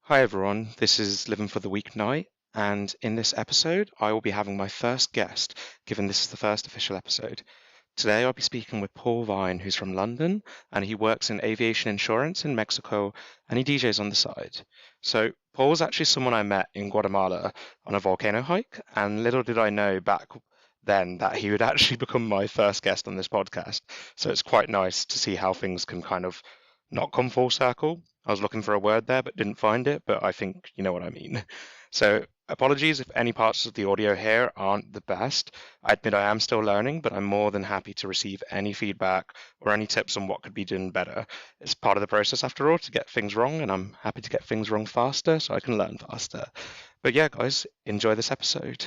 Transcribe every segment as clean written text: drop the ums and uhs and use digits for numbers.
Hi everyone, this is Living for the Weeknight, and in this episode, I will be having my first guest, given this is the first official episode. Today, I'll be speaking with Paul Vine, who's from London, and he works in aviation insurance in Mexico, and he DJs on the side. So, Paul was actually someone I met in Guatemala on a volcano hike, and little did I know back then that he would actually become my first guest on this podcast. So, it's quite nice to see how things can kind of not come full circle. I was looking for a word there but didn't find it, but I think you know what I mean. So, apologies if any parts of the audio here aren't the best. I admit I am still learning, but I'm more than happy to receive any feedback or any tips on what could be done better. It's part of the process, after all, to get things wrong, and I'm happy to get things wrong faster so I can learn faster. But yeah, guys, enjoy this episode.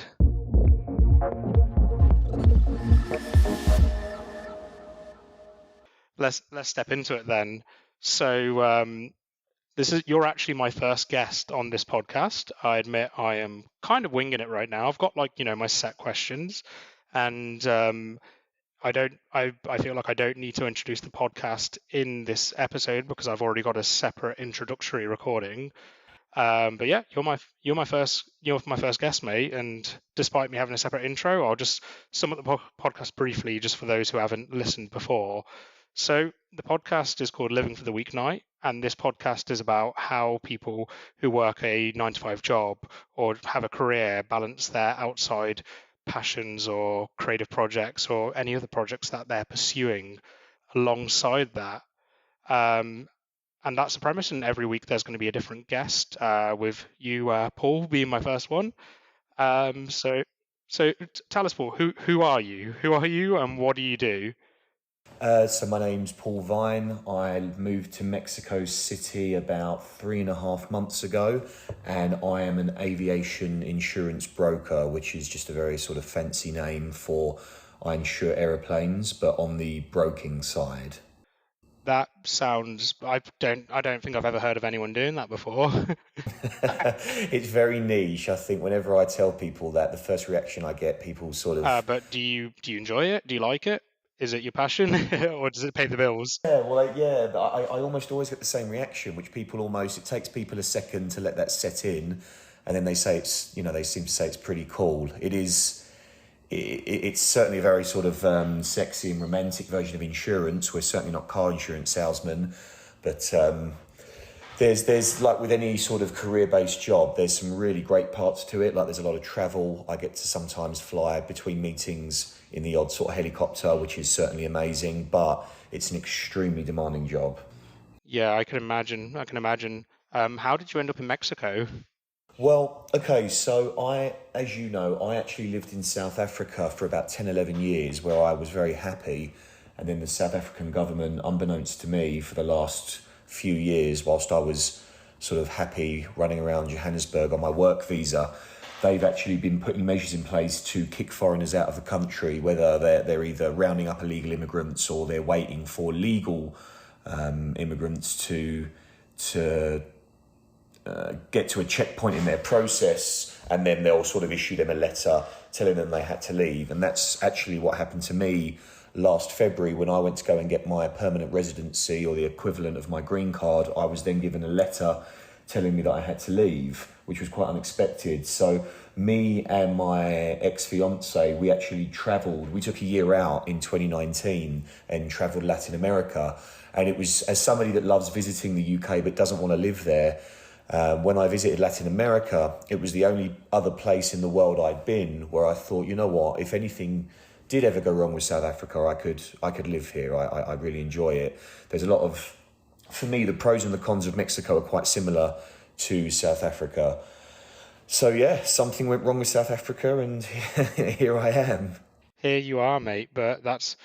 Let's step into it then. So you're actually my first guest on this podcast. I admit I am kind of winging it right now. I've got my set questions, and I feel like I don't need to introduce the podcast in this episode because I've already got a separate introductory recording. But yeah, you're my first guest, mate. And despite me having a separate intro, I'll just sum up the podcast briefly, just for those who haven't listened before. So the podcast is called Living for the Weeknight, and this podcast is about how people who work a 9 to 5 job or have a career balance their outside passions or creative projects or any other projects that they're pursuing alongside that. And that's the premise. And every week there's going to be a different guest, with you, Paul, being my first one. So tell us, Paul, who are you? Who are you, and what do you do? So my name's Paul Vine. I moved to Mexico City about 3.5 months ago, and I am an aviation insurance broker, which is just a very sort of fancy name for I insure aeroplanes, but on the broking side. That sounds. I don't think I've ever heard of anyone doing that before. It's very niche. I think whenever I tell people that, the first reaction I get, people sort of. But do you enjoy it? Do you like it? Is it your passion, or does it pay the bills? Yeah, well, but I almost always get the same reaction, which it takes people a second to let that set in, and then they say they seem to say it's pretty cool. It's certainly a very sort of sexy and romantic version of insurance. We're certainly not car insurance salesmen, but there's like with any sort of career-based job, there's some really great parts to it. Like there's a lot of travel. I get to sometimes fly between meetings in the odd sort of helicopter, which is certainly amazing, but it's an extremely demanding job. Yeah, I can imagine. How did you end up in Mexico? Well, okay, so as you know, I actually lived in South Africa for about 10, 11 years where I was very happy. And then the South African government, unbeknownst to me, for the last few years, whilst I was sort of happy running around Johannesburg on my work visa, they've actually been putting measures in place to kick foreigners out of the country, whether they're either rounding up illegal immigrants or they're waiting for legal immigrants to get to a checkpoint in their process, and then they'll sort of issue them a letter telling them they had to leave. And that's actually what happened to me last February when I went to go and get my permanent residency, or the equivalent of my green card. I was then given a letter telling me that I had to leave, which was quite unexpected. So me and my ex-fiance, we actually travelled. We took a year out in 2019 and travelled Latin America. And it was, as somebody that loves visiting the UK but doesn't want to live there, when I visited Latin America, it was the only other place in the world I'd been where I thought, you know what, if anything did ever go wrong with South Africa, I could live here. I really enjoy it. There's a lot of, for me, the pros and the cons of Mexico are quite similar to South Africa. So yeah, something went wrong with South Africa, and here I am. Here you are, mate. But that's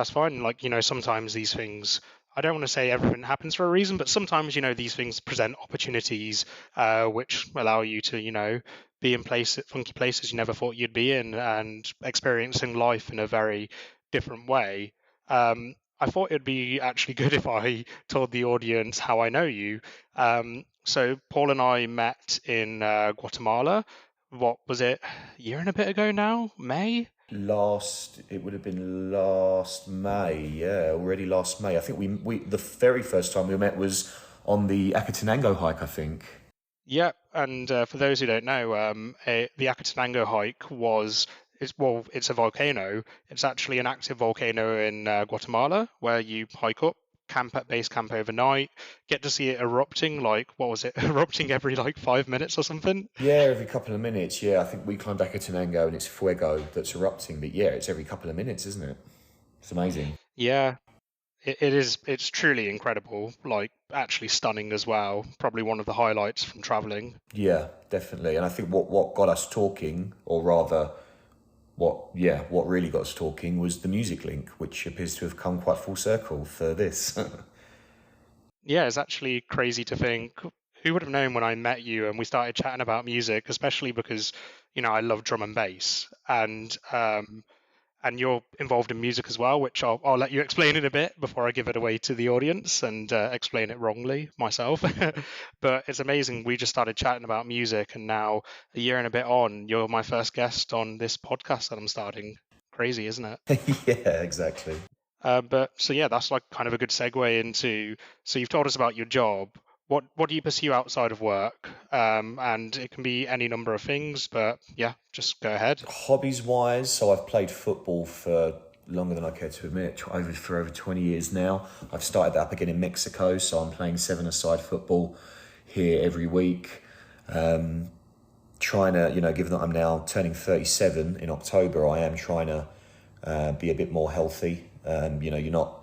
fine. Sometimes these things, I don't want to say everything happens for a reason, but sometimes, these things present opportunities, which allow you to, be in funky places you never thought you'd be in, and experiencing life in a very different way. I thought it'd be actually good if I told the audience how I know you. So Paul and I met in Guatemala. What was it? A year and a bit ago now? May? It would have been last May. Yeah, already last May. I think we the very first time we met was on the Acatenango hike, I think. Yeah, and for those who don't know, the Akatanango hike it's a volcano. It's actually an active volcano in Guatemala where you hike up, camp at base camp overnight, get to see it erupting like, what was it, erupting every like 5 minutes or something. Yeah, every couple of minutes. Yeah, I think we climbed Akatanango and it's fuego that's erupting. But yeah, it's every couple of minutes, isn't it? It's amazing. Yeah, it is. It's truly incredible. Like actually stunning as well. Probably one of the highlights from traveling. Yeah, definitely. And I think what got us talking, or rather, what really got us talking was the music link, which appears to have come quite full circle for this. Yeah, it's actually crazy to think. Who would have known when I met you and we started chatting about music, especially because, I love drum and bass, and you're involved in music as well, which I'll let you explain in a bit before I give it away to the audience and explain it wrongly myself. But it's amazing. We just started chatting about music, and now a year and a bit on, you're my first guest on this podcast that I'm starting. Crazy, isn't it? Yeah, exactly. But so yeah, that's like kind of a good segue into. So you've told us about your job. What do you pursue outside of work? And it can be any number of things, but yeah, just go ahead. Hobbies wise, so I've played football for longer than I care to admit, for over 20 years now. I've started that up again in Mexico, so I'm playing seven-a-side football here every week. Trying to, given that I'm now turning 37 in October, I am trying to be a bit more healthy. You're not,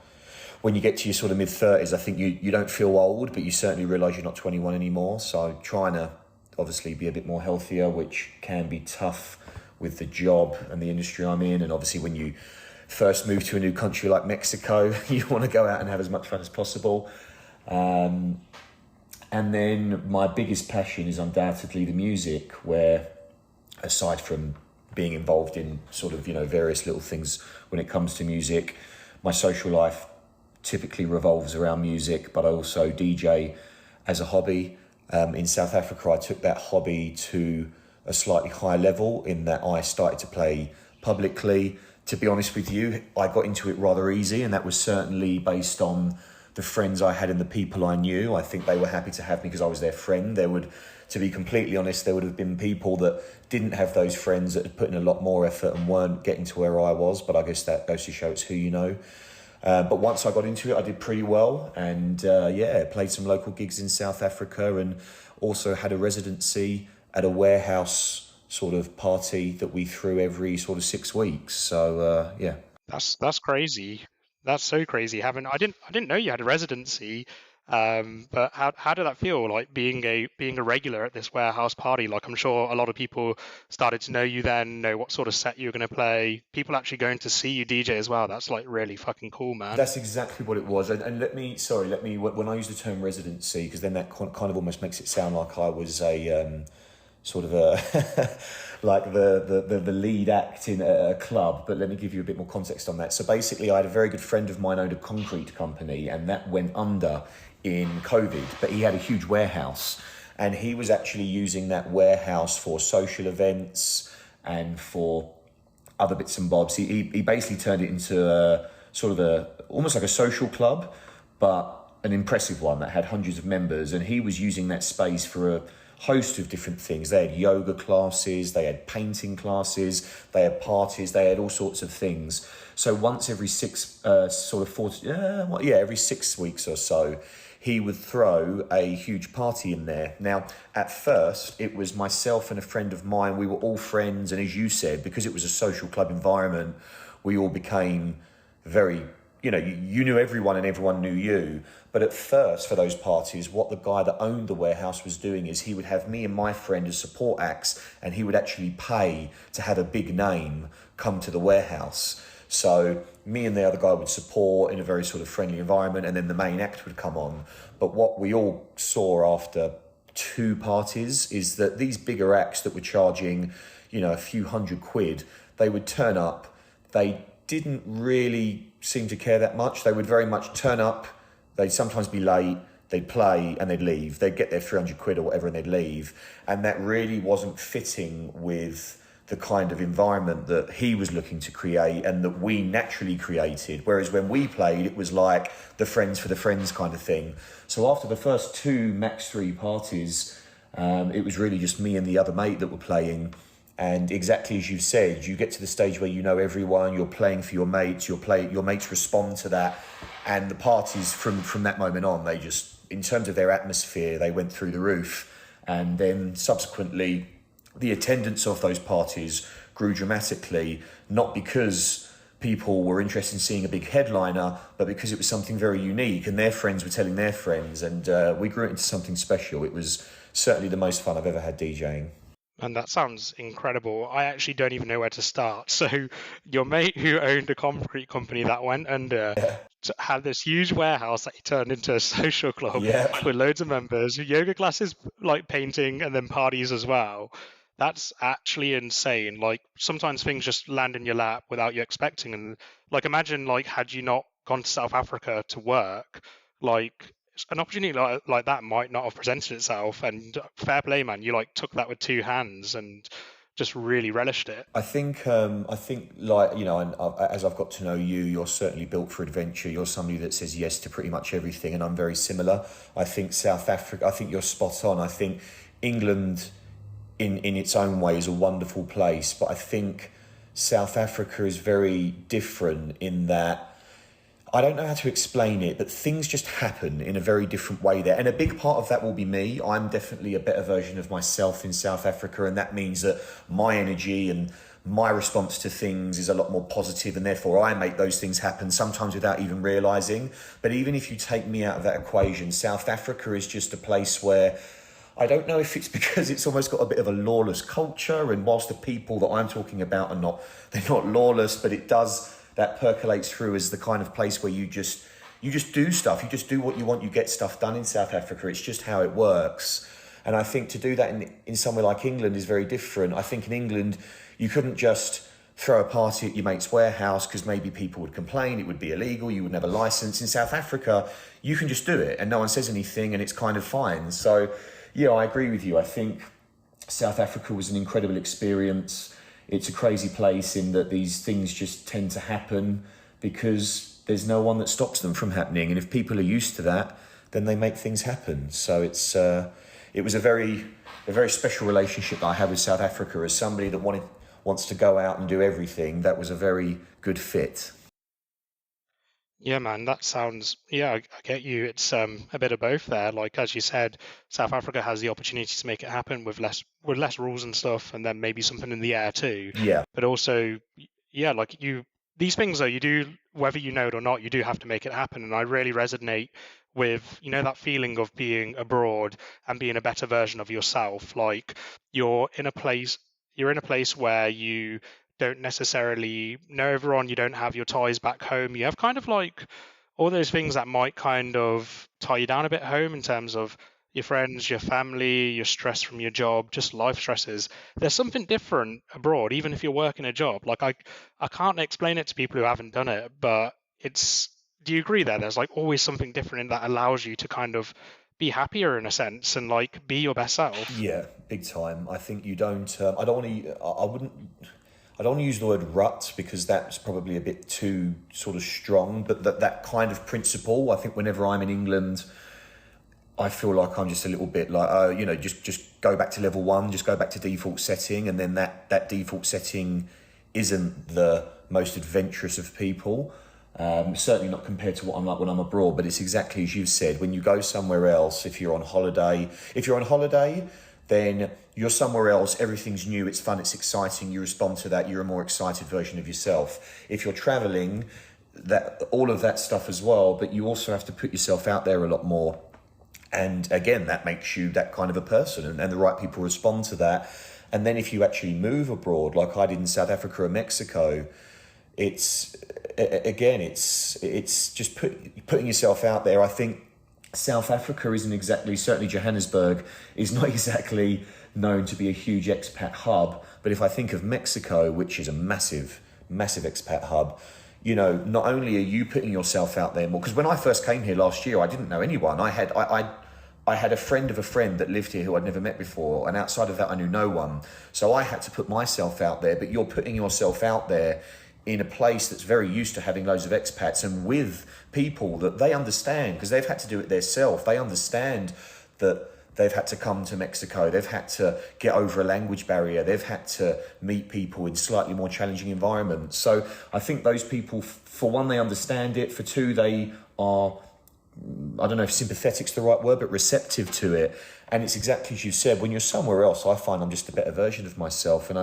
when you get to your sort of mid-30s, I think you don't feel old, but you certainly realise you're not 21 anymore. So trying to obviously be a bit more healthier, which can be tough with the job and the industry I'm in. And obviously when you first move to a new country like Mexico, you want to go out and have as much fun as possible. And then my biggest passion is undoubtedly the music, where aside from being involved in sort of, various little things when it comes to music, my social life typically revolves around music, but I also DJ as a hobby. In South Africa, I took that hobby to a slightly higher level in that I started to play publicly. To be honest with you, I got into it rather easy, and that was certainly based on the friends I had and the people I knew. I think they were happy to have me because I was their friend. To be completely honest, there would have been people that didn't have those friends that had put in a lot more effort and weren't getting to where I was, but I guess that goes to show it's who you know. But once I got into it, I did pretty well, and played some local gigs in South Africa, and also had a residency at a warehouse sort of party that we threw every sort of 6 weeks. So yeah. That's crazy. That's so crazy. I didn't know you had a residency. But how did that feel, like being a regular at this warehouse party? Like I'm sure a lot of people started to know you then, know what sort of set you were going to play. People actually going to see you DJ as well. That's like really fucking cool, man. That's exactly what it was. And when I use the term residency, because then that kind of almost makes it sound like I was a sort of a like the lead act in a club, but let me give you a bit more context on that. So basically, I had a very good friend of mine owned a concrete company, and that went under in COVID, but he had a huge warehouse, and he was actually using that warehouse for social events and for other bits and bobs. He basically turned it into a sort of almost like a social club, but an impressive one that had hundreds of members, and he was using that space for a host of different things. They had yoga classes, they had painting classes, they had parties, they had all sorts of things. So once every every 6 weeks or so, he would throw a huge party in there. Now, at first, it was myself and a friend of mine. We were all friends, and as you said, because it was a social club environment, we all became very, you knew everyone and everyone knew you. But at first, for those parties, what the guy that owned the warehouse was doing is he would have me and my friend as support acts, and he would actually pay to have a big name come to the warehouse. So me and the other guy would support in a very sort of friendly environment, and then the main act would come on. But what we all saw after 2 parties is that these bigger acts that were charging, a few £100, they would turn up. They didn't really seem to care that much. They would very much turn up. They'd sometimes be late. They'd play and they'd leave. They'd get their £300 or whatever and they'd leave. And that really wasn't fitting with the kind of environment that he was looking to create and that we naturally created. Whereas when we played, it was like the friends for the friends kind of thing. So after the first 2, max 3 parties, It was really just me and the other mate that were playing. And exactly as you've said, you get to the stage where you know everyone, you're playing for your mates, your mates respond to that. And the parties from that moment on, they just, in terms of their atmosphere, they went through the roof. And then subsequently, the attendance of those parties grew dramatically, not because people were interested in seeing a big headliner, but because it was something very unique and their friends were telling their friends, and we grew it into something special. It was certainly the most fun I've ever had DJing. And that sounds incredible. I actually don't even know where to start. So your mate who owned a concrete company that went under had this huge warehouse that he turned into a social club with loads of members, yoga classes, like painting, and then parties as well. That's actually insane. Like sometimes things just land in your lap without you expecting. And like imagine like had you not gone to South Africa to work, like an opportunity like that might not have presented itself. And fair play, man, you like took that with two hands and just really relished it. I think like, you know, and as I've got to know you, you're certainly built for adventure. You're somebody that says yes to pretty much everything, and I'm very similar. I think South Africa, I think you're spot on. I think England in its own way is a wonderful place, but I think South Africa is very different in that, I don't know how to explain it, but things just happen in a very different way there. And a big part of that will be me. I'm definitely a better version of myself in South Africa, and that means that my energy and my response to things is a lot more positive, and therefore I make those things happen, sometimes without even realising. But even if you take me out of that equation, South Africa is just a place where I don't know if it's because it's almost got a bit of a lawless culture, and whilst the people that I'm talking about they're not lawless, but it does, that percolates through as the kind of place where you just do stuff, you just do what you want, you get stuff done in South Africa. It's just how it works. And I think to do that in somewhere like England is very different. I think in England, you couldn't just throw a party at your mate's warehouse because maybe people would complain, it would be illegal, you wouldn't have a license. In South Africa, you can just do it and no one says anything and it's kind of fine. So yeah, I agree with you. I think South Africa was an incredible experience. It's a crazy place in that these things just tend to happen because there's no one that stops them from happening. And if people are used to that, then they make things happen. So it was a very special relationship that I had with South Africa. As somebody that wants to go out and do everything, that was a very good fit. Yeah, man, that sounds, I get you. It's a bit of both there. Like, as you said, South Africa has the opportunity to make it happen with less rules and stuff, and then maybe something in the air too. Yeah. But also, like these things though, you do, whether you know it or not, you do have to make it happen. And I really resonate with, that feeling of being abroad and being a better version of yourself. Like you're in a place where you don't necessarily know everyone, you don't have your ties back home, you have kind of like all those things that might kind of tie you down a bit home in terms of your friends, your family, your stress from your job, just life stresses. There's something different abroad, even if you're working a job. Like I can't explain it to people who haven't done it, but do you agree there? There's like always something different that allows you to kind of be happier in a sense and like be your best self. Yeah, big time. I think you don't, I don't want to use the word rut because that's probably a bit too sort of strong, but that kind of principle, I think whenever I'm in England, I feel like I'm just a little bit like, just go back to level 1, just go back to default setting. And then that default setting isn't the most adventurous of people. Certainly not compared to what I'm like when I'm abroad, but it's exactly as you've said. When you go somewhere else, if you're on holiday, then you're somewhere else, everything's new, it's fun, it's exciting, you respond to that, you're a more excited version of yourself. If you're traveling, all of that stuff as well, but you also have to put yourself out there a lot more. And again, that makes you that kind of a person, and the right people respond to that. And then if you actually move abroad, like I did in South Africa or Mexico, it's just putting yourself out there. I think South Africa isn't exactly, certainly Johannesburg is not exactly known to be a huge expat hub. But if I think of Mexico, which is a massive, massive expat hub, not only are you putting yourself out there more, because when I first came here last year, I didn't know anyone. I had a friend of a friend that lived here who I'd never met before. And outside of that, I knew no one. So I had to put myself out there, but you're putting yourself out there in a place that's very used to having loads of expats and with people that they understand because they've had to do it themselves. They understand that they've had to come to Mexico, they've had to get over a language barrier, they've had to meet people in slightly more challenging environments. So I think those people, for one, they understand it, for two, they are, I don't know if sympathetic's the right word, but receptive to it. And it's exactly as you said, when you're somewhere else, I find I'm just a better version of myself. And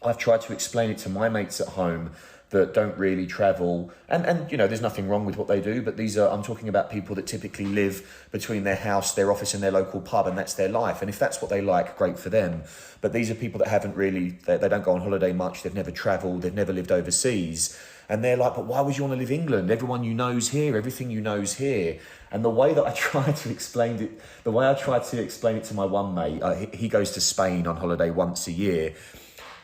I've tried to explain it to my mates at home that don't really travel. And you know, there's nothing wrong with what they do, but I'm talking about people that typically live between their house, their office and their local pub, and that's their life. And if that's what they like, great for them. But these are people that haven't really, they don't go on holiday much, they've never travelled, they've never lived overseas. And they're like, but why would you want to live in England? Everyone you know's here, everything you know's here. And the way that I tried to explain it, to my one mate, he goes to Spain on holiday once a year.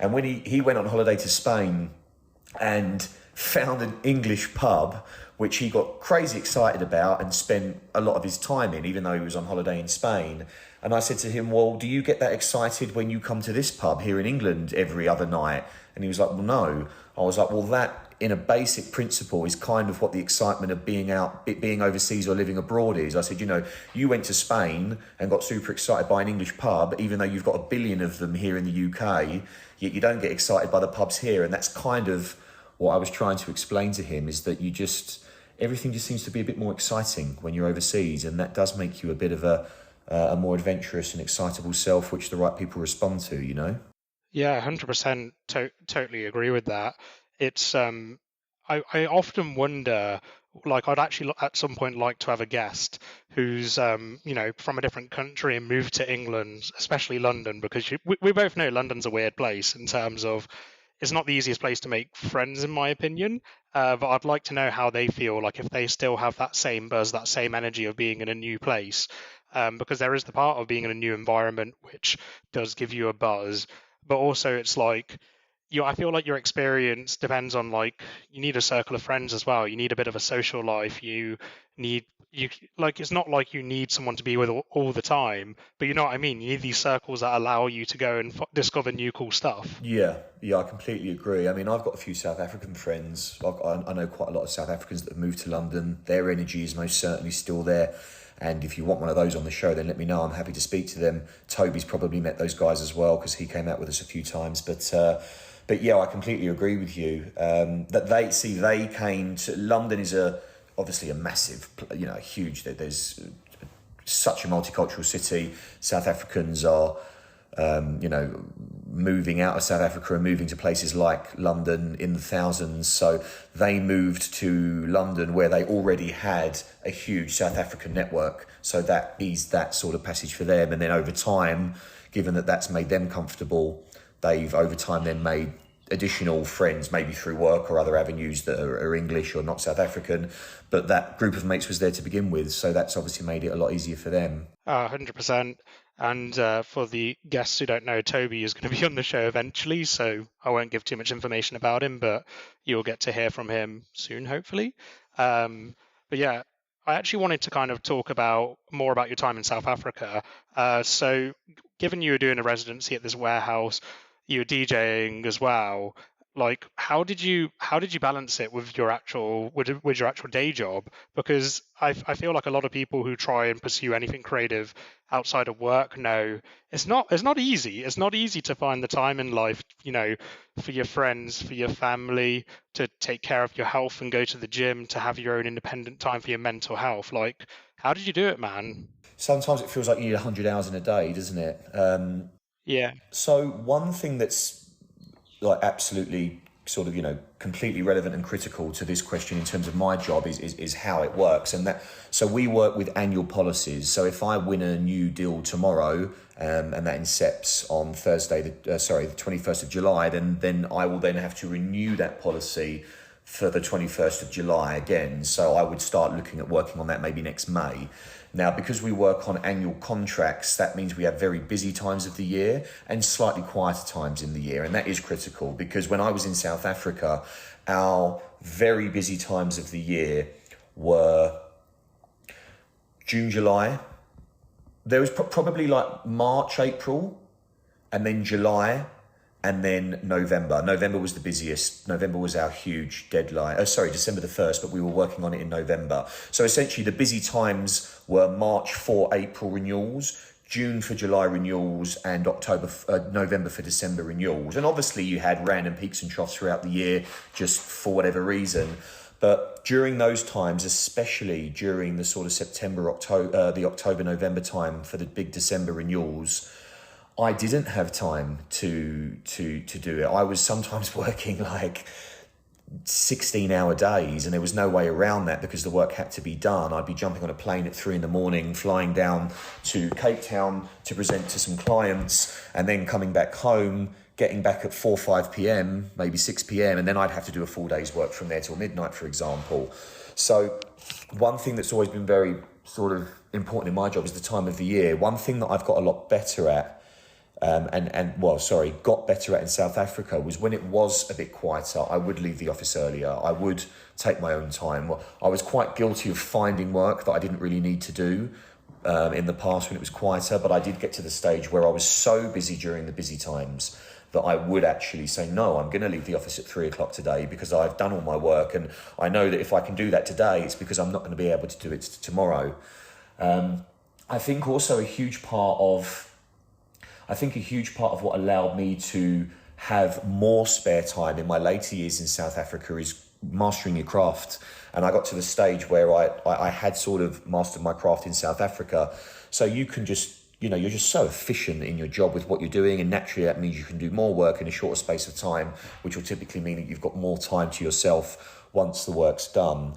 And when he went on holiday to Spain and found an English pub, which he got crazy excited about and spent a lot of his time in, even though he was on holiday in Spain. And I said to him, well, do you get that excited when you come to this pub here in England every other night? And he was like, well, no. I was like, well, that in a basic principle is kind of what the excitement of being overseas or living abroad is. I said, you know, you went to Spain and got super excited by an English pub, even though you've got a billion of them here in the UK, yet you don't get excited by the pubs here. And that's kind of what I was trying to explain to him, is that everything just seems to be a bit more exciting when you're overseas. And that does make you a bit of a more adventurous and excitable self, which the right people respond to, you know? Yeah, 100% totally agree with that. It's I often wonder, like, I'd actually at some point like to have a guest who's you know, from a different country and moved to England, especially London, because we both know London's a weird place in terms of it's not the easiest place to make friends, in my opinion. But I'd like to know how they feel, like if they still have that same buzz, that same energy of being in a new place, because there is the part of being in a new environment which does give you a buzz, but also it's like, I feel like your experience depends on, like, you need a circle of friends as well. You need a bit of a social life. You like, it's not like you need someone to be with all the time, but you know what I mean. You need these circles that allow you to go and discover new cool stuff. Yeah, I completely agree. I mean, I've got a few South African friends. I know quite a lot of South Africans that have moved to London. Their energy is most certainly still there. And if you want one of those on the show, then let me know. I'm happy to speak to them. Toby's probably met those guys as well, because he came out with us a few times. But yeah, I completely agree with you. That they came to London is obviously a massive, you know, huge. There's such a multicultural city. South Africans are, you know, moving out of South Africa and moving to places like London in the thousands. So they moved to London where they already had a huge South African network. So that eased that sort of passage for them. And then over time, given that that's made them comfortable, they've over time then made additional friends, maybe through work or other avenues that are English or not South African. But that group of mates was there to begin with. So that's obviously made it a lot easier for them. 100%. And for the guests who don't know, Toby is going to be on the show eventually, so I won't give too much information about him, but you'll get to hear from him soon, hopefully. But yeah, I actually wanted to kind of talk more about your time in South Africa. So given you were doing a residency at this warehouse, you were DJing as well. Like, how did you balance it with your actual day job? Because I feel like a lot of people who try and pursue anything creative outside of work know it's not easy. It's not easy to find the time in life, you know, for your friends, for your family, to take care of your health and go to the gym, to have your own independent time for your mental health. Like, how did you do it, man? Sometimes it feels like you need 100 hours in a day, doesn't it? Yeah. So one thing that's like absolutely sort of, you know, completely relevant and critical to this question in terms of my job is how it works. And so we work with annual policies. So if I win a new deal tomorrow, and that incepts on Thursday, the 21st of July, then I will then have to renew that policy for the 21st of July again. So I would start looking at working on that maybe next May. Now, because we work on annual contracts, that means we have very busy times of the year and slightly quieter times in the year. And that is critical, because when I was in South Africa, our very busy times of the year were June, July. There was probably like March, April, and then July, and then November. November was the busiest. November was our huge deadline. December the 1st, but we were working on it in November. So essentially the busy times were March for April renewals, June for July renewals and November for December renewals. And obviously you had random peaks and troughs throughout the year, just for whatever reason. But during those times, especially during the sort of the October, November time for the big December renewals, I didn't have time to do it. I was sometimes working like 16-hour days, and there was no way around that because the work had to be done. I'd be jumping on a plane at 3 a.m, flying down to Cape Town to present to some clients, and then coming back home, getting back at 4, 5 p.m, maybe 6 p.m, and then I'd have to do a full day's work from there till midnight, for example. So one thing that's always been very sort of important in my job is the time of the year. One thing that I've got a lot better at got better at in South Africa was when it was a bit quieter, I would leave the office earlier. I would take my own time. I was quite guilty of finding work that I didn't really need to do in the past when it was quieter, but I did get to the stage where I was so busy during the busy times that I would actually say, no, I'm going to leave the office at 3 o'clock today because I've done all my work, and I know that if I can do that today, it's because I'm not going to be able to do it tomorrow. I think also a huge part of what allowed me to have more spare time in my later years in South Africa is mastering your craft. And I got to the stage where I had sort of mastered my craft in South Africa. So you can just, you're just so efficient in your job with what you're doing. And naturally that means you can do more work in a shorter space of time, which will typically mean that you've got more time to yourself once the work's done.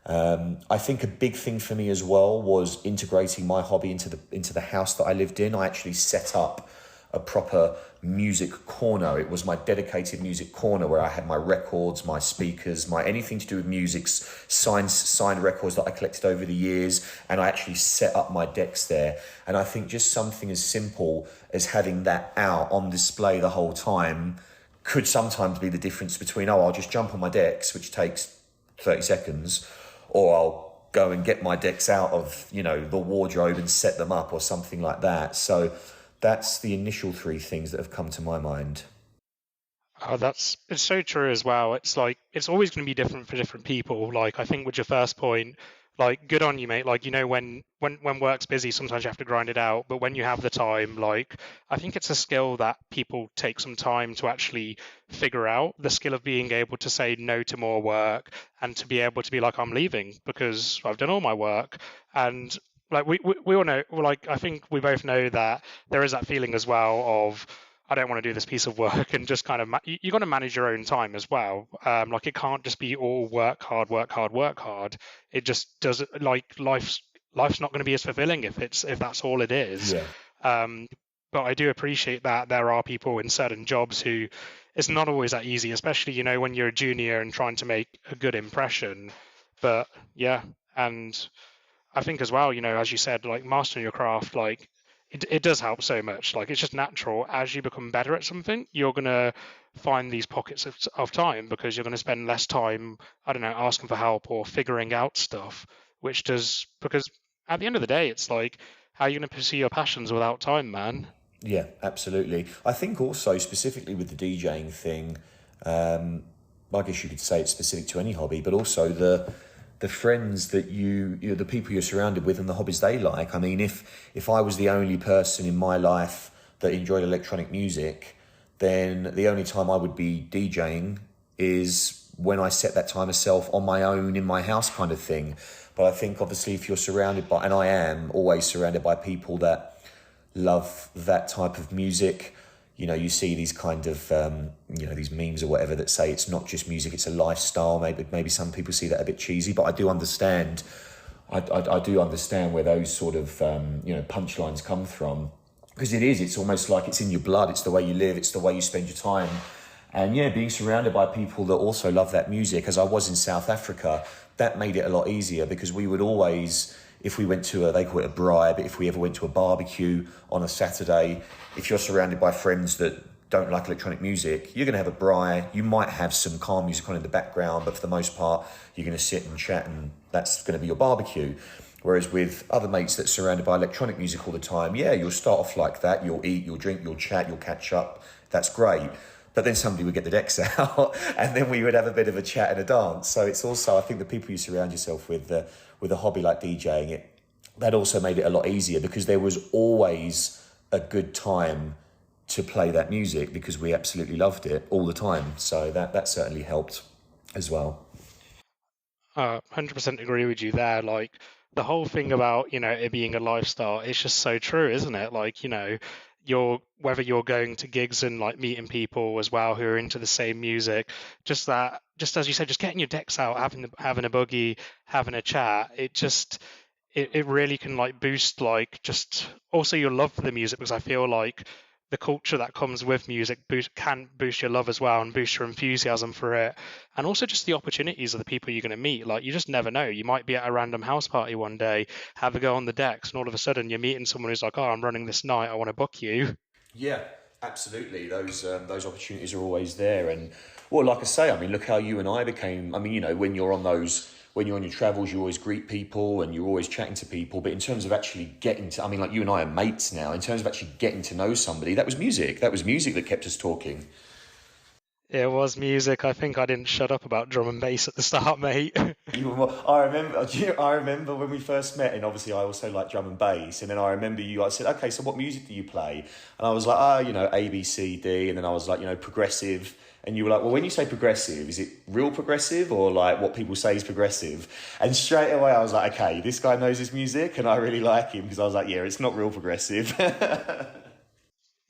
I think a big thing for me as well was integrating my hobby into the house that I lived in. I actually set up a proper music corner. It was my dedicated music corner where I had my records, my speakers, my anything to do with music, signed records that I collected over the years, and I actually set up my decks there. And I think just something as simple as having that out on display the whole time could sometimes be the difference between, I'll just jump on my decks, which takes 30 seconds, or I'll go and get my decks out of, the wardrobe and set them up or something like that. So that's the initial 3 things that have come to my mind. Oh, it's so true as well. It's like, it's always going to be different for different people. Like, I think with your first point, like, good on you, mate. Like, when work's busy, sometimes you have to grind it out. But when you have the time, like, I think it's a skill that people take some time to actually figure out, the skill of being able to say no to more work and to be able to be like, I'm leaving because I've done all my work. And like we all know, like, I think we both know that there is that feeling as well of, I don't want to do this piece of work, and just kind of you got to manage your own time as well. Like, it can't just be all work hard, work hard, work hard. It just does, like, life's not going to be as fulfilling if that's all it is. Yeah. But I do appreciate that there are people in certain jobs who it's not always that easy, especially when you're a junior and trying to make a good impression. But yeah, and I think as well, as you said, like, mastering your craft, like, it does help so much. Like, it's just natural. As you become better at something, you're going to find these pockets of time because you're going to spend less time, I don't know, asking for help or figuring out stuff, because at the end of the day, it's like, how are you going to pursue your passions without time, man? Yeah, absolutely. I think also specifically with the DJing thing, I guess you could say it's specific to any hobby, but also the friends that the people you're surrounded with and the hobbies they like. I mean, if I was the only person in my life that enjoyed electronic music, then the only time I would be DJing is when I set that time myself on my own in my house, kind of thing. But I think obviously if you're surrounded by, and I am always surrounded by people that love that type of music, you see these kind of, these memes or whatever that say it's not just music, it's a lifestyle. Maybe some people see that a bit cheesy, but I do understand. I do understand where those sort of, punchlines come from, because it's almost like it's in your blood. It's the way you live. It's the way you spend your time. And yeah, being surrounded by people that also love that music, as I was in South Africa, that made it a lot easier, because we would always, if we went to they call it a braai, but if we ever went to a barbecue on a Saturday, if you're surrounded by friends that don't like electronic music, you're going to have a braai. You might have some calm music on in the background, but for the most part, you're going to sit and chat, and that's going to be your barbecue. Whereas with other mates that's surrounded by electronic music all the time, yeah, you'll start off like that. You'll eat, you'll drink, you'll chat, you'll catch up. That's great. But then somebody would get the decks out and then we would have a bit of a chat and a dance. So it's also, I think, the people you surround yourself with a hobby like DJing, that also made it a lot easier because there was always a good time to play that music because we absolutely loved it all the time. So that certainly helped as well. 100% agree with you there. Like the whole thing about, it being a lifestyle, it's just so true, isn't it? Like, whether you're going to gigs and like meeting people as well who are into the same music, just as you said, just getting your decks out, having a boogie, having a chat, it really can like boost like just also your love for the music, because I feel like the culture that comes with music can boost your love as well and boost your enthusiasm for it, and also just the opportunities of the people you're going to meet. Like you just never know, you might be at a random house party one day, have a go on the decks, and all of a sudden you're meeting someone who's like, oh, I'm running this night, I want to book you. Yeah, absolutely. Those opportunities are always there, and well, like I say, I mean, look how you and I became. I mean, when you're on your travels, you always greet people and you're always chatting to people. But in terms of actually getting to, I mean, like you and I are mates now. In terms of actually getting to know somebody, that was music. That was music that kept us talking. It was music. I think I didn't shut up about drum and bass at the start, mate. Even more, I remember. I remember when we first met, and obviously I also like drum and bass. And then I remember you. I said, "Okay, so what music do you play?" And I was like, A, B, C, D." And then I was like, progressive. And you were like, "Well, when you say progressive, is it real progressive or like what people say is progressive?" And straight away I was like, "Okay, this guy knows his music, and I really like him," because I was like, "Yeah, it's not real progressive."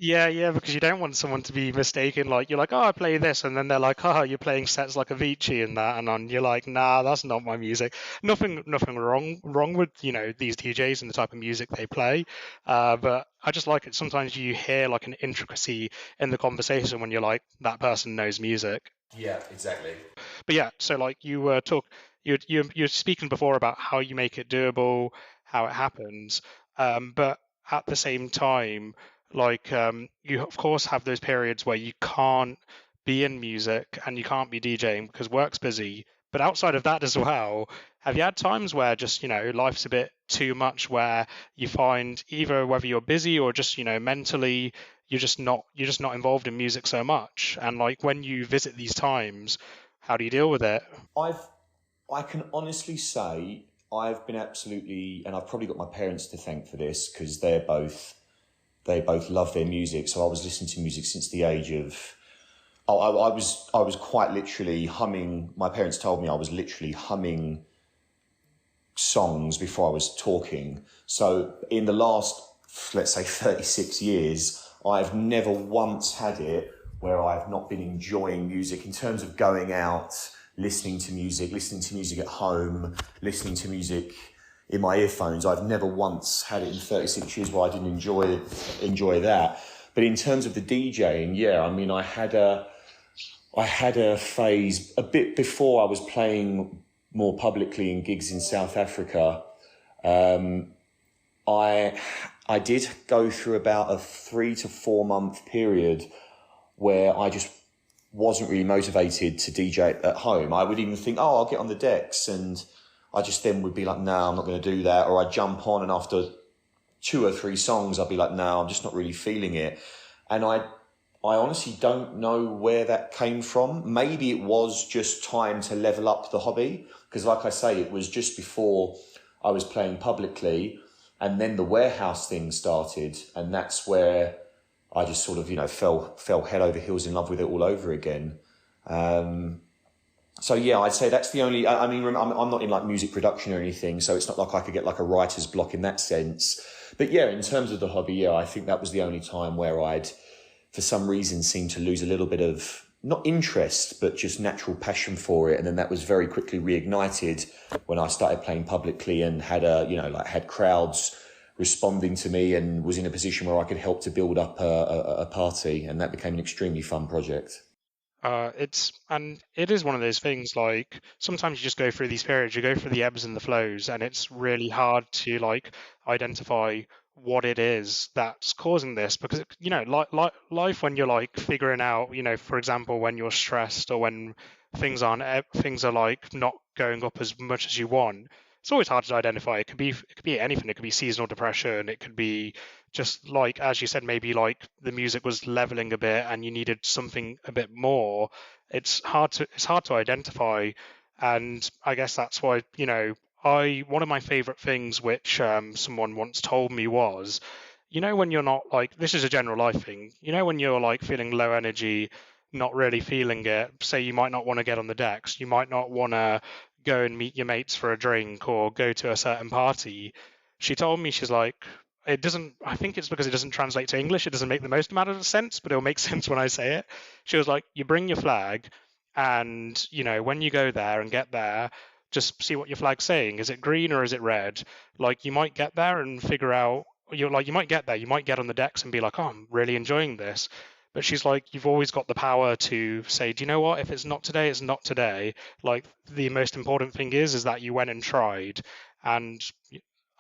Yeah, because you don't want someone to be mistaken. Like you're like, oh, I play this, and then they're like, oh, you're playing sets like Avicii and that, and on you're like, nah, that's not my music. Nothing wrong with these DJs and the type of music they play, but I just like it. Sometimes you hear like an intricacy in the conversation when you're like, that person knows music. Yeah, exactly. But yeah, so like you're speaking before about how you make it doable, how it happens, but at the same time, like you of course have those periods where you can't be in music and you can't be DJing because work's busy. But outside of that as well, have you had times where just life's a bit too much, where you find either whether you're busy or just mentally you're just not involved in music so much, and like when you visit these times, how do you deal with it? I've I can honestly say I've been absolutely, and I've probably got my parents to thank for this because they both love their music. So I was listening to music since the age of, I was quite literally humming. My parents told me I was literally humming songs before I was talking. So in the last, let's say 36 years, I've never once had it where I've not been enjoying music in terms of going out, listening to music at home, listening to music in my earphones. I've never once had it in 36 years where I didn't enjoy that. But in terms of the DJing, yeah, I mean, I had a phase a bit before I was playing more publicly in gigs in South Africa. I did go through about a 3 to 4 month period where I just wasn't really motivated to DJ at home. I would even think, oh, I'll get on the decks, and I just then would be like, no, I'm not going to do that. Or I'd jump on, and after 2 or 3 songs, I'd be like, no, I'm just not really feeling it. And I honestly don't know where that came from. Maybe it was just time to level up the hobby, because like I say, it was just before I was playing publicly, and then the warehouse thing started, and that's where I just sort of, fell head over heels in love with it all over again. So yeah, I'd say that's the only. I mean, I'm not in like music production or anything, so it's not like I could get like a writer's block in that sense. But yeah, in terms of the hobby, yeah, I think that was the only time where I'd, for some reason, seemed to lose a little bit of not interest, but just natural passion for it, and then that was very quickly reignited when I started playing publicly and had had crowds responding to me and was in a position where I could help to build up a party, and that became an extremely fun project. It is one of those things, like sometimes you just go through these periods, you go through the ebbs and the flows, and it's really hard to like identify what it is that's causing this, because life, when you're like figuring out, for example, when you're stressed or when things are like not going up as much as you want, it's always hard to identify. It could be anything. It could be seasonal depression. It could be just like, as you said, maybe like the music was leveling a bit and you needed something a bit more. It's hard to identify, and I guess that's why one of my favorite things, which someone once told me, was, when you're not like, this is a general life thing, when you're like feeling low energy, not really feeling it, say you might not want to get on the decks, you might not want to go and meet your mates for a drink or go to a certain party. She told me, she's like, it doesn't, I think it's because it doesn't translate to English, it doesn't make the most amount of sense, but it'll make sense when I say it. She was like, you bring your flag, and when you go there and get there, just see what your flag's saying. Is it green or is it red? Like, you might get there and figure out, you might get there, you might get on the decks and be like, oh, I'm really enjoying this. But she's like, you've always got the power to say, do you know what? If it's not today, it's not today. Like, the most important thing is that you went and tried. And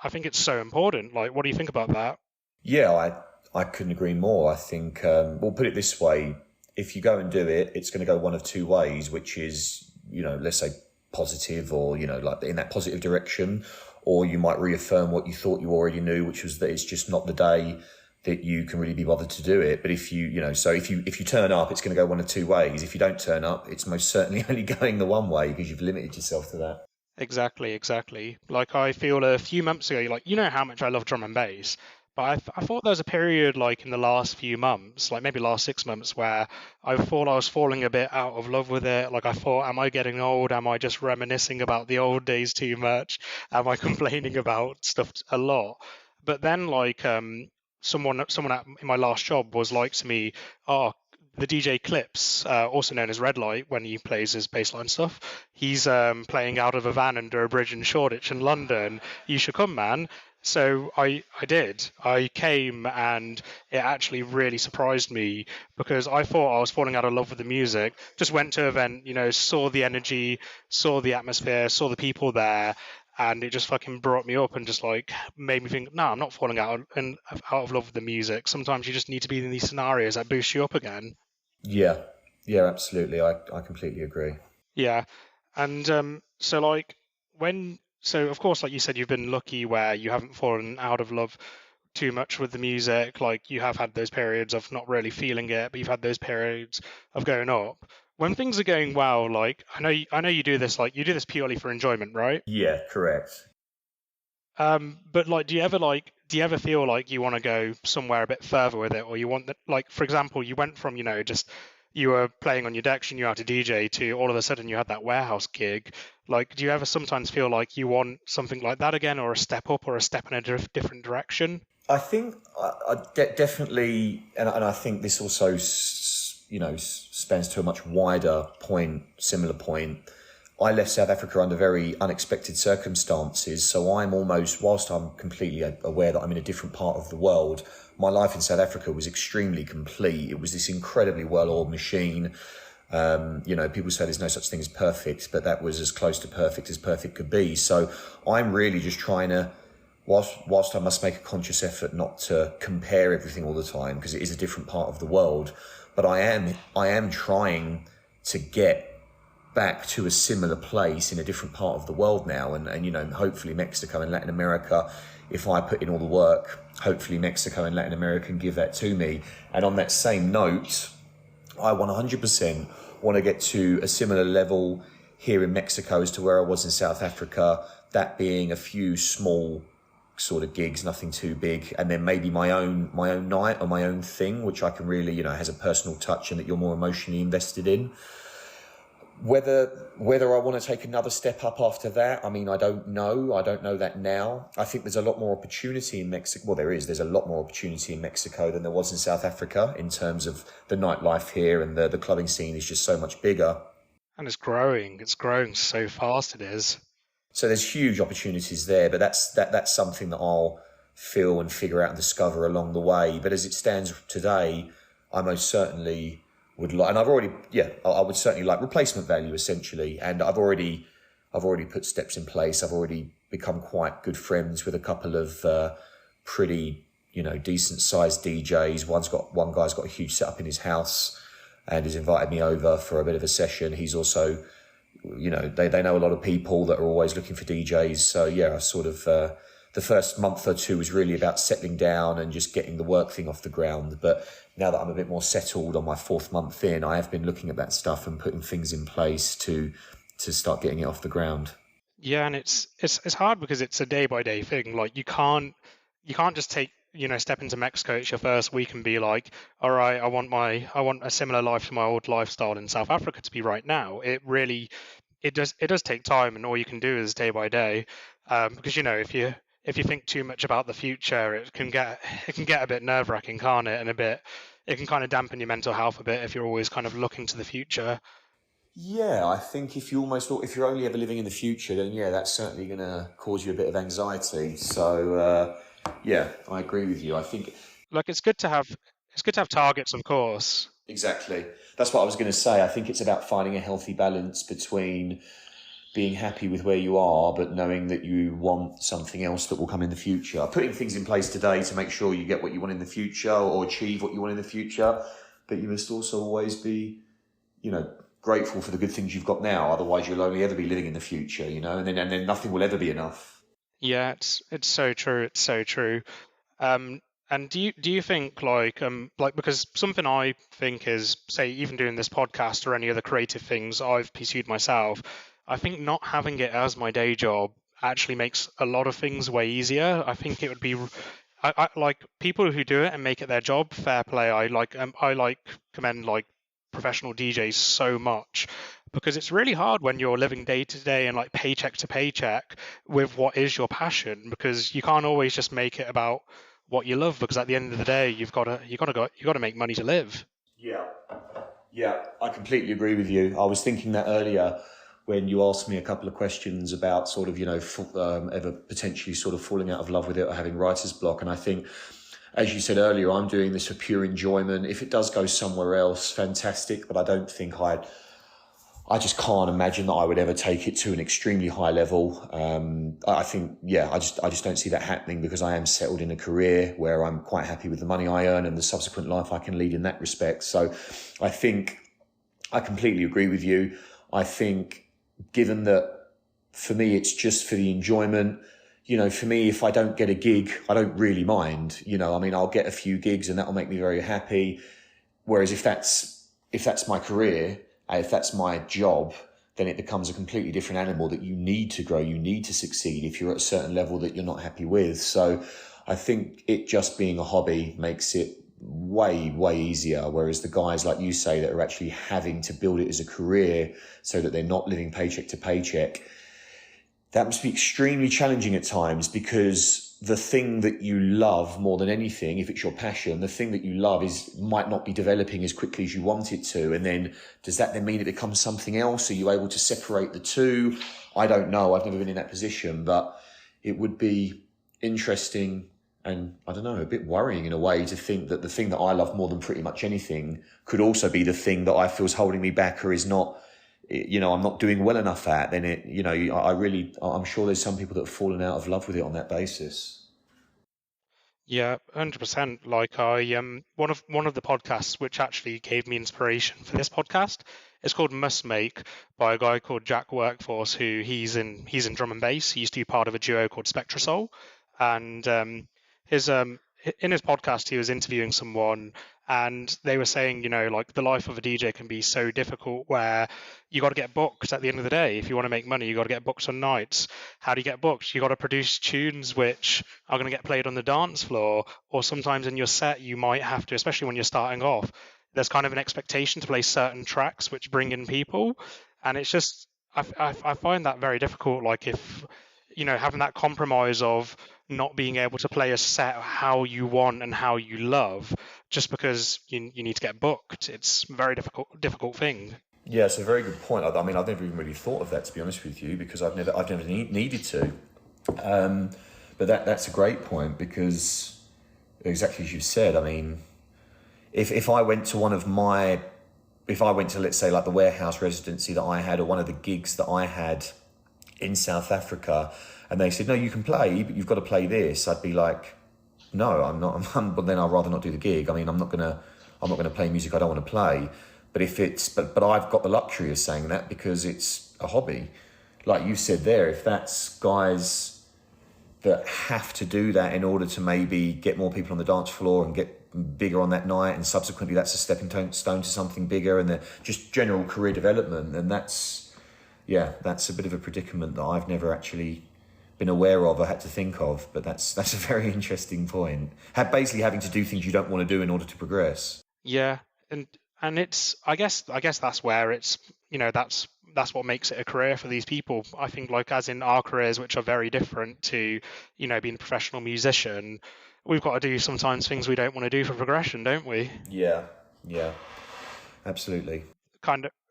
I think it's so important. Like, what do you think about that? Yeah, I couldn't agree more. I think, we'll put it this way. If you go and do it, it's going to go one of two ways, which is, let's say positive, or, like in that positive direction, or you might reaffirm what you thought you already knew, which was that it's just not the day that you can really be bothered to do it. But if so if you turn up, it's going to go one of two ways. If you don't turn up, it's most certainly only going the one way, because you've limited yourself to that. Exactly. Like, I feel a few months ago, like, how much I love drum and bass, but I thought there was a period, like in the last few months, like maybe last 6 months, where I thought I was falling a bit out of love with it. Like, I thought, am I getting old? Am I just reminiscing about the old days too much? Am I complaining about stuff a lot? But then, like, someone in my last job was like to me, oh, the DJ Clips, also known as Red Light, when he plays his bassline stuff, he's playing out of a van under a bridge in Shoreditch in London. You should come, man. So I did. I came, and it actually really surprised me, because I thought I was falling out of love with the music. Just went to an event, saw the energy, saw the atmosphere, saw the people there, and it just fucking brought me up and just like made me think, no, I'm not falling out of love with the music. Sometimes you just need to be in these scenarios that boost you up again. Yeah, absolutely. I completely agree. Yeah. And so like so of course, like you said, you've been lucky where you haven't fallen out of love too much with the music. Like, you have had those periods of not really feeling it, but you've had those periods of going up. When things are going well, like, I know you do this, like, you do this purely for enjoyment, right? Yeah, correct. But like, do you ever feel like you want to go somewhere a bit further with it, or you want that, like, for example, you went from, just you were playing on your decks, you knew how to DJ, to all of a sudden you had that warehouse gig. Like, do you ever sometimes feel like you want something like that again, or a step up, or a step in a different direction? I think definitely, and I think this also, spans to a much wider point, similar point. I left South Africa under very unexpected circumstances, so I'm almost, whilst I'm completely aware that I'm in a different part of the world, my life in South Africa was extremely complete. It was this incredibly well-oiled machine. People say there's no such thing as perfect, but that was as close to perfect as perfect could be. So I'm really just trying to, whilst I must make a conscious effort not to compare everything all the time, because it is a different part of the world, but I am trying to get back to a similar place in a different part of the world now, and hopefully Mexico and Latin America, if I put in all the work, hopefully Mexico and Latin America can give that to me. And on that same note, I 100% want to get to a similar level here in Mexico as to where I was in South Africa, that being a few small sort of gigs, nothing too big, and then maybe my own night or my own thing, which I can really, has a personal touch and that you're more emotionally invested in. Whether I want to take another step up after that, I mean, I don't know. I don't know that now. I think there's a lot more opportunity in Mexico. Well, there's a lot more opportunity in Mexico than there was in South Africa in terms of the nightlife here, and the clubbing scene is just so much bigger. And it's growing. It's growing so fast, it is. So there's huge opportunities there, but that's something that I'll feel and figure out and discover along the way. But as it stands today, I most certainly would like, and I would certainly like replacement value essentially. And I've already put steps in place. I've already become quite good friends with a couple of pretty, decent sized DJs. One guy's got a huge setup in his house and has invited me over for a bit of a session. He's also, they know a lot of people that are always looking for DJs. So yeah, I sort of, the first month or two was really about settling down and just getting the work thing off the ground. But now that I'm a bit more settled on my 4th month in, I have been looking at that stuff and putting things in place to start getting it off the ground. Yeah, and it's hard because it's a day by day thing. Like you can't just take, step into Mexico, it's your first week and be like, all right, I want a similar life to my old lifestyle in South Africa to be right now. It does take time, and all you can do is day by day. Because if you think too much about the future, it can get a bit nerve wracking, can't it? And it can kind of dampen your mental health a bit if you're always kind of looking to the future. Yeah, I think if you're only ever living in the future, then yeah, that's certainly going to cause you a bit of anxiety. So yeah, I agree with you. I think Like it's good to have targets, of course. exactly that's what I was going to say. I think it's about finding a healthy balance between being happy with where you are, but knowing that you want something else that will come in the future. Putting things in place today to make sure you get what you want in the future or achieve what you want in the future, but you must also always be, you know, grateful for the good things you've got now. Otherwise, you'll only ever be living in the future, and then nothing will ever be enough. Yeah, it's so true. It's so true. Um, and do you think like because something I think is, say, even doing this podcast or any other creative things I've pursued myself, I think not having it as my day job actually makes a lot of things way easier. I think it would be I like people who do it and make it their job, fair play. I like commend like professional DJs so much because it's really hard when you're living day to day and like paycheck to paycheck with what is your passion, because you can't always just make it about what you love, because at the end of the day you got to make money to live. Yeah, yeah, I completely agree with you. I was thinking that earlier when you asked me a couple of questions about sort of, ever potentially sort of falling out of love with it or having writer's block. And I think, as you said earlier, I'm doing this for pure enjoyment. If it does go somewhere else, fantastic. But I just can't imagine that I would ever take it to an extremely high level. I think, yeah, I just don't see that happening because I am settled in a career where I'm quite happy with the money I earn and the subsequent life I can lead in that respect. So I think I completely agree with you. I think given that for me, it's just for the enjoyment. For me, if I don't get a gig, I don't really mind. I'll get a few gigs and that'll make me very happy. Whereas if that's my career, if that's my job, then it becomes a completely different animal that you need to grow, you need to succeed if you're at a certain level that you're not happy with. So I think it just being a hobby makes it way, way easier. Whereas the guys, like you say, that are actually having to build it as a career so that they're not living paycheck to paycheck, that must be extremely challenging at times, because the thing that you love more than anything, if it's your passion, the thing that you love might not be developing as quickly as you want it to. And then does that then mean it becomes something else? Are you able to separate the two? I don't know. I've never been in that position, but it would be interesting and, I don't know, a bit worrying in a way to think that the thing that I love more than pretty much anything could also be the thing that I feel is holding me back or is not, I'm not doing well enough at. Then I'm sure there's some people that have fallen out of love with it on that basis. Yeah, 100%. Like one of the podcasts which actually gave me inspiration for this podcast is called Must Make, by a guy called Jack Workforce, who he's in drum and bass. He used to be part of a duo called Spectrasol, and his in his podcast he was interviewing someone, and they were saying, like the life of a DJ can be so difficult, where you got to get booked at the end of the day. If you want to make money, you got to get booked on nights. How do you get booked? You got to produce tunes which are going to get played on the dance floor, or sometimes in your set you might have to, especially when you're starting off, there's kind of an expectation to play certain tracks which bring in people, and it's just I find that very difficult. Like, if having that compromise of not being able to play a set how you want and how you love just because you need to get booked, it's a very difficult thing. Yeah, it's a very good point. I mean, I've never even really thought of that, to be honest with you, because I've never needed to. But that's a great point, because exactly as you said. I mean, if I went to let's say, like the warehouse residency that I had, or one of the gigs that I had in South Africa, and they said, no, you can play, but you've got to play this, I'd be like, no, I'm not. But then I'd rather not do the gig. I mean, I'm not gonna play music I don't want to play. But but I've got the luxury of saying that because it's a hobby. Like you said there, if that's guys that have to do that in order to maybe get more people on the dance floor and get bigger on that night, and subsequently that's a stepping stone to something bigger, and just general career development, and that's yeah, that's a bit of a predicament that I've never actually been aware of or had to think of. But that's a very interesting point. Basically having to do things you don't want to do in order to progress. Yeah, and it's I guess that's where it's that's what makes it a career for these people. I think like as in our careers, which are very different to being a professional musician, we've got to do sometimes things we don't want to do for progression, don't we? Yeah, absolutely.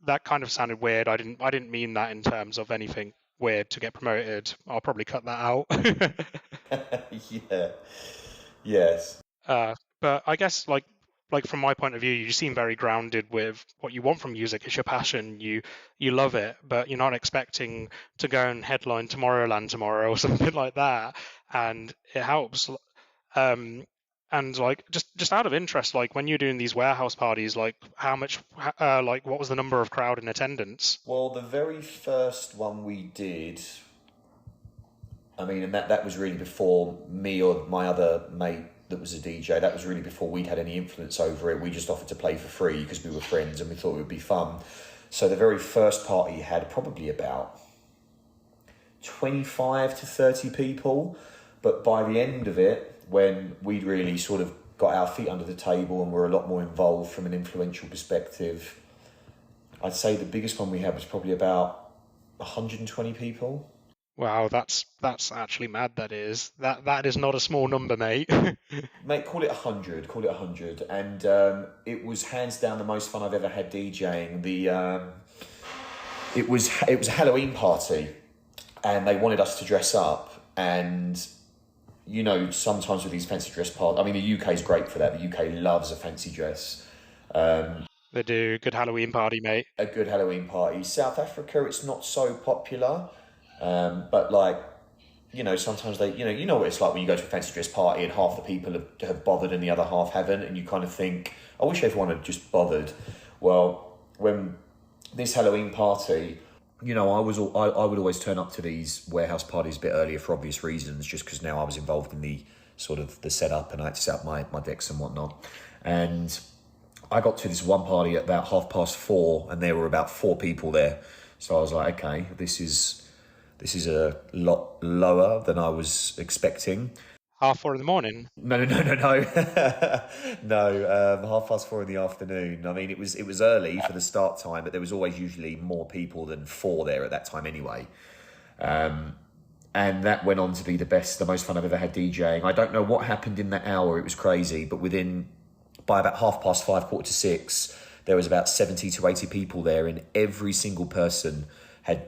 That kind of sounded weird. I didn't mean that in terms of anything weird to get promoted. I'll probably cut that out. Yeah, yes. But I guess like from my point of view, you seem very grounded with what you want from music. It's your passion. You love it, but you're not expecting to go and headline Tomorrowland tomorrow or something like that. And it helps. And like just out of interest, like when you're doing these warehouse parties, like how much, like what was the number of crowd in attendance? Well, the very first one we did, I mean, and that was really before me or my other mate that was a DJ. That was really before we'd had any influence over it. We just offered to play for free because we were friends and we thought it would be fun. So the very first party had probably about 25 to 30 people. But by the end of it, when we'd really sort of got our feet under the table and were a lot more involved from an influential perspective, I'd say the biggest one we had was probably about 120 people. Wow, that's actually mad. That is not a small number, mate. Mate, call it 100. Call it 100, and it was hands down the most fun I've ever had DJing. It was a Halloween party, and they wanted us to dress up. And sometimes with these fancy dress parties, I mean, the UK is great for that. The UK loves a fancy dress. They do. Good Halloween party, mate. A good Halloween party. South Africa, it's not so popular. But like, sometimes they, you know what it's like when you go to a fancy dress party and half the people have bothered and the other half haven't, and you kind of think, I wish everyone had just bothered. Well, when this Halloween party, I would always turn up to these warehouse parties a bit earlier for obvious reasons, just because now I was involved in the sort of the setup and I had to set up my decks and whatnot. And I got to this one party at about 4:30 and there were about 4 people there. So I was like, okay, this is a lot lower than I was expecting. 4:30 in the morning? No. No, 4:30 in the afternoon. I mean, it was early for the start time, but there was always usually more people than 4 there at that time anyway. And that went on to be the most fun I've ever had DJing. I don't know what happened in that hour. It was crazy, but by about 5:30, 5:45, there was about 70 to 80 people there, and every single person had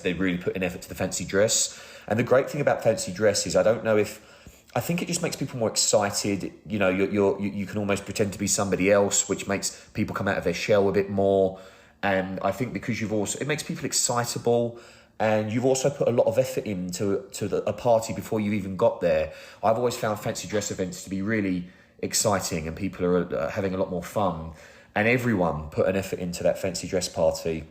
they really put an effort to the fancy dress. And the great thing about fancy dress is I think it just makes people more excited. You can almost pretend to be somebody else, which makes people come out of their shell a bit more. And I think because it makes people excitable, and you've also put a lot of effort into a party before you even got there. I've always found fancy dress events to be really exciting, and people are having a lot more fun. And everyone put an effort into that fancy dress party.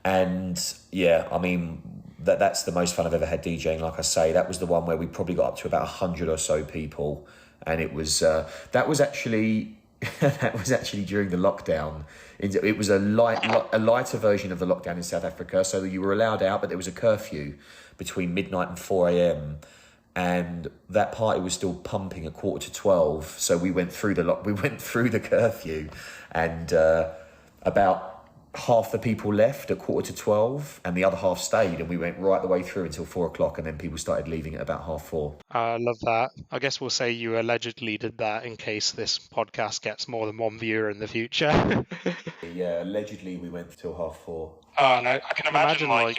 And yeah, I mean, that's the most fun I've ever had DJing. Like I say, that was the one where we probably got up to about 100 or so people, and it was that was actually during the lockdown. It was a lighter version of the lockdown in South Africa, so that you were allowed out, but there was a curfew between midnight and 4 a.m. And that party was still pumping at 11:45. So we went through the curfew, and about half the people left at 11:45 and the other half stayed, and we went right the way through until 4:00, and then people started leaving at about 4:30. I love that. I guess we'll say you allegedly did that in case this podcast gets more than one viewer in the future. Yeah, allegedly we went till 4:30. I can imagine we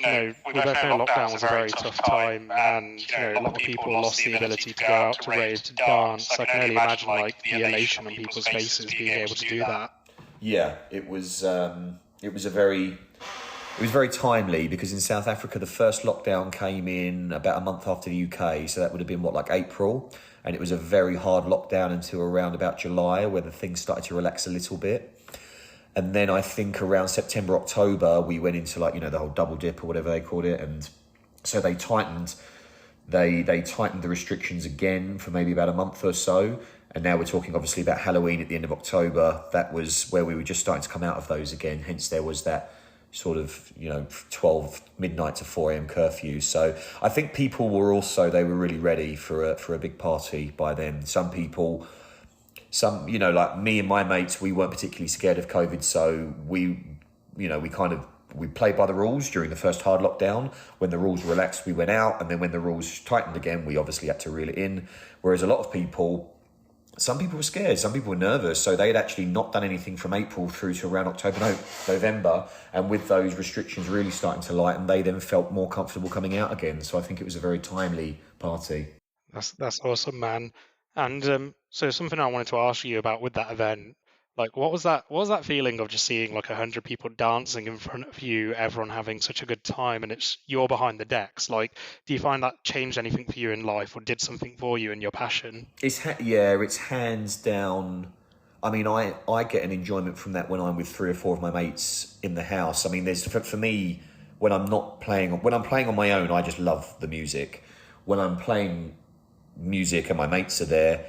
both know lockdown was a very tough time, and a lot of people lost the ability to go out to rave, to dance. I can only imagine the elation on people's faces being able to do that. Yeah, it was very timely, because in South Africa the first lockdown came in about a month after the UK, so that would have been April, and it was a very hard lockdown until around about July, where the things started to relax a little bit. And then I think around September, October, we went into the whole double dip or whatever they called it, and so they tightened the restrictions again for maybe about a month or so. And now we're talking obviously about Halloween at the end of October. That was where we were just starting to come out of those again. Hence there was that sort of 12 midnight to 4 a.m. curfew. So I think people were also, they were really ready for a big party by then. Some people, like me and my mates, we weren't particularly scared of COVID, so we played by the rules during the first hard lockdown. When the rules relaxed, we went out, and then when the rules tightened again, we obviously had to reel it in. Whereas a lot of people, some people were scared, some people were nervous, so they had actually not done anything from April through to around October, November, and with those restrictions really starting to lighten, they then felt more comfortable coming out again. So I think it was a very timely party. That's awesome, man. And so something I wanted to ask you about with that event, like what was that feeling of just seeing like 100 people dancing in front of you, everyone having such a good time, and you're behind the decks? Like, do you find that changed anything for you in life, or did something for you in your passion? It's hands down. I mean, I get an enjoyment from that when I'm with 3 or 4 of my mates in the house. I mean, there's for me, when I'm playing on my own, I just love the music. When I'm playing music and my mates are there,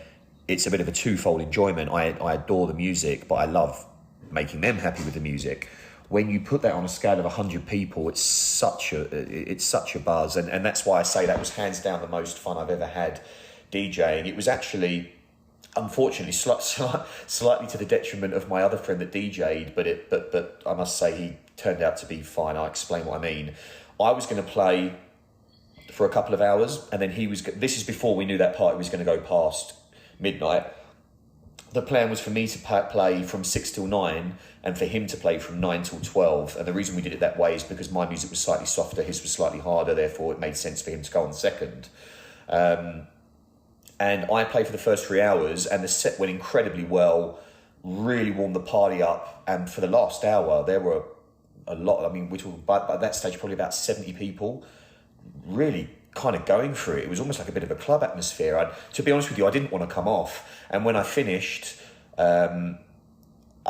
it's a bit of a twofold enjoyment. I adore the music, but I love making them happy with the music. When you put that on a scale of 100 people, it's such a buzz, and that's why I say that was hands down the most fun I've ever had DJing. It was actually, unfortunately, slightly to the detriment of my other friend that DJ'd, but I must say he turned out to be fine. I'll explain what I mean. I was going to play for a couple of hours, and then this is before we knew that party was going to go past midnight. The plan was for me to play from 6 till 9 and for him to play from 9 till 12. And the reason we did it that way is because my music was slightly softer, his was slightly harder, therefore it made sense for him to go on second. And I played for the first 3 hours, and the set went incredibly well, really warmed the party up. And for the last hour, there were a lot, I mean, we're talking by that stage probably about 70 people, really kind of going for it. It was almost like a bit of a club atmosphere. To be honest with you, I didn't want to come off. And when I finished, I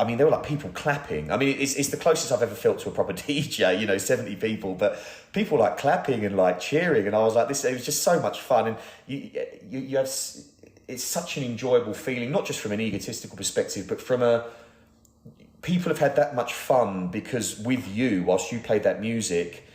mean, there were like people clapping. I mean, it's the closest I've ever felt to a proper DJ, 70 people, but people like clapping and like cheering. And I was like, it was just so much fun. And you have, it's such an enjoyable feeling, not just from an egotistical perspective, but from people have had that much fun because with you, whilst you played that music,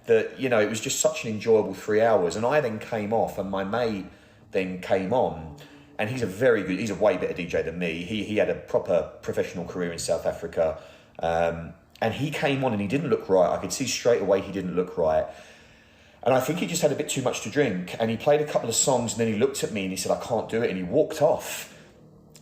that, it was just such an enjoyable 3 hours. And I then came off, and my mate then came on, and he's a way better DJ than me. He had a proper professional career in South Africa. And he came on and he didn't look right. I could see straight away he didn't look right. And I think he just had a bit too much to drink. And he played a couple of songs, and then he looked at me and he said, "I can't do it." And he walked off.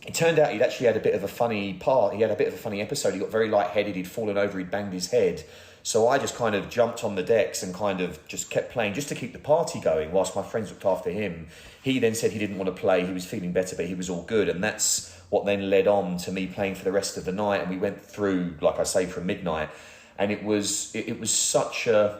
It turned out he'd actually had a bit of a funny part. He had a bit of a funny episode. He got very lightheaded. He'd fallen over. He'd banged his head. So I just kind of jumped on the decks and kind of just kept playing just to keep the party going whilst my friends looked after him. He then said he didn't want to play. He was feeling better, but he was all good. And that's what then led on to me playing for the rest of the night. And we went through, like I say, from midnight. And it was such a,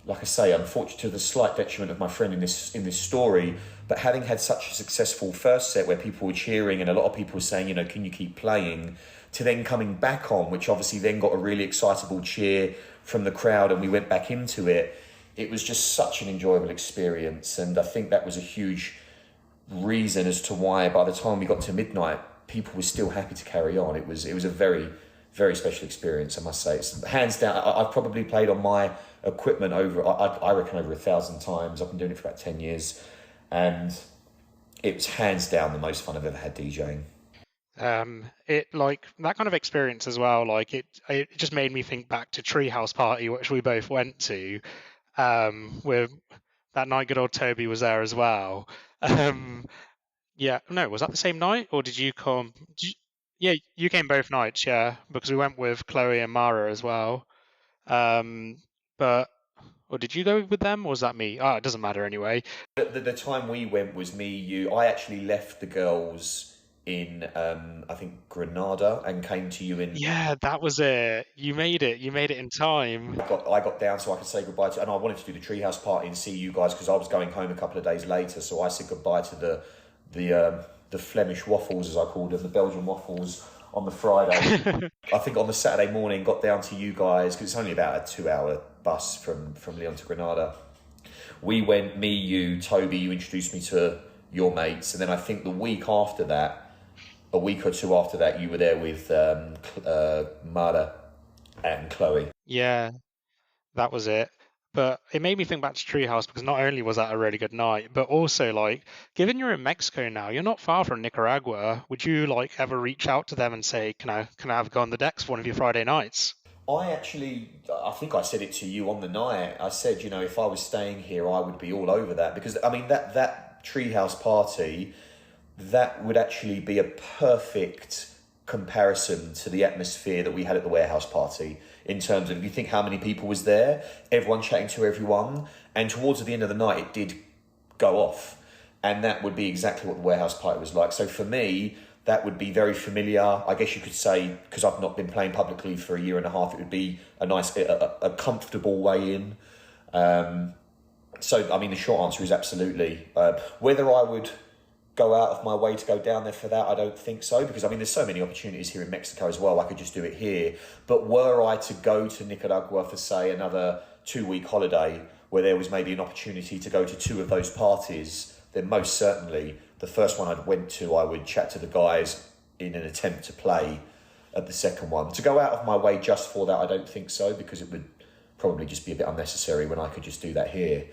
like I say, unfortunate, to the slight detriment of my friend in this story, but having had such a successful first set where people were cheering and a lot of people were saying, can you keep playing, to then coming back on, which obviously then got a really excitable cheer from the crowd, and we went back into it. It was just such an enjoyable experience, and I think that was a huge reason as to why by the time we got to midnight, people were still happy to carry on. It was a very, very special experience, I must say. It's hands down, I've probably played on my equipment I reckon over 1,000 times. I've been doing it for about 10 years, and it was hands down the most fun I've ever had DJing. It, like, that kind of experience as well, like it just made me think back to Treehouse Party, which we both went to, where that night good old Toby was there as well. Yeah, no, was that the same night, or did you come? Yeah, you came both nights, yeah, because we went with Chloe and Mara as well. Or did you go with them, or was that me? It doesn't matter anyway. The time we went was me, you. I actually left the girls in I think Granada and came to you in. Yeah, that was it. You made it in time. I got down so I could say goodbye to, and I wanted to do the Treehouse Party and see you guys because I was going home a couple of days later, so I said goodbye to the Flemish waffles, as I called them, the Belgian waffles, on the Friday. I think on the Saturday morning got down to you guys because it's only about a 2-hour bus from Lyon to Granada. We went, me, you, Toby, you introduced me to your mates, and then I think the week after that, a week or two after that, you were there with Mara and Chloe. Yeah, that was it. But it made me think back to Treehouse because not only was that a really good night, but also like, given you're in Mexico now, you're not far from Nicaragua. Would you like ever reach out to them and say, can I have a go on the decks for one of your Friday nights? I think I said it to you on the night. I said, if I was staying here, I would be all over that because I mean that treehouse party, that would actually be a perfect comparison to the atmosphere that we had at the warehouse party in terms of if you think how many people was there, everyone chatting to everyone, and towards the end of the night it did go off, and that would be exactly what the warehouse party was like. So for me, that would be very familiar. I guess you could say, because I've not been playing publicly for a year and a half, it would be a nice, a comfortable way in. So, I mean, the short answer is absolutely. Whether I would go out of my way to go down there for that, I don't think so, because I mean, there's so many opportunities here in Mexico as well. I could just do it here. But were I to go to Nicaragua for, say, another 2-week holiday, where there was maybe an opportunity to go to 2 of those parties, then most certainly the first one I went to, I would chat to the guys in an attempt to play at the second one. To go out of my way just for that, I don't think so, because it would probably just be a bit unnecessary when I could just do that here.